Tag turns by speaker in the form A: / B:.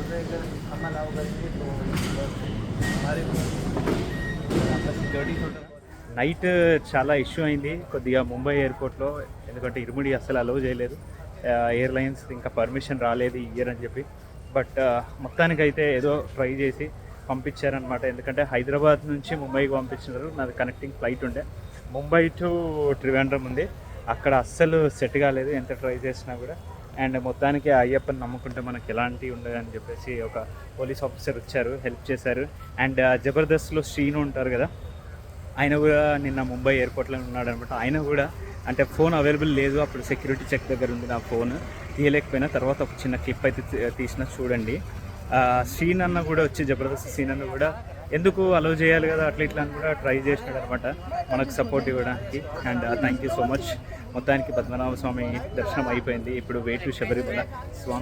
A: Train हम allow करेंगे तो हमारे सिक्योरिटी थोड़ा నైట్ చాలా ఇష్యూ అయింది కొద్దిగా ముంబై ఎయిర్పోర్ట్లో, ఎందుకంటే ఇరుముడి అస్సలు అలౌ చేయలేదు. ఎయిర్లైన్స్ ఇంకా పర్మిషన్ రాలేదు ఇయర్ అని చెప్పి. బట్ మొత్తానికైతే ఏదో ట్రై చేసి పంపించారనమాట. ఎందుకంటే హైదరాబాద్ నుంచి ముంబైకి పంపించినారు. నాది కనెక్టింగ్ ఫ్లైట్ ఉండే, ముంబై టు త్రివేంద్రం ఉంది. అక్కడ అస్సలు సెట్ కాలేదు ఎంత ట్రై చేసినా కూడా. అండ్ మొత్తానికి అయ్యప్పని నమ్ముకుంటే మనకి ఎలాంటివి ఉండదు అని చెప్పేసి ఒక పోలీస్ ఆఫీసర్ వచ్చారు, హెల్ప్ చేశారు. అండ్ జబర్దస్త్లో శ్రీను ఉంటారు కదా, ఆయన కూడా నిన్న ముంబై ఎయిర్పోర్ట్లో ఉన్నాడు అనమాట. ఆయన కూడా అంటే ఫోన్ అవైలబుల్ లేదు అప్పుడు, సెక్యూరిటీ చెక్ దగ్గర ఉంది నా ఫోన్, తీయలేకపోయినా. తర్వాత ఒక చిన్న క్లిప్ అయితే తీసిన చూడండి. సీన్ అన్న కూడా వచ్చి జబర్దస్త్ సీన్ అన్న కూడా ఎందుకు అలౌ చేయాలి కదా అట్లా ఇట్లా అని కూడా ట్రై చేసినాడు అనమాట మనకు సపోర్ట్ ఇవ్వడానికి. And thank you so much. మొత్తానికి పద్మనాభ స్వామి దర్శనం అయిపోయింది. ఇప్పుడు వే టు శబరిమల స్వామి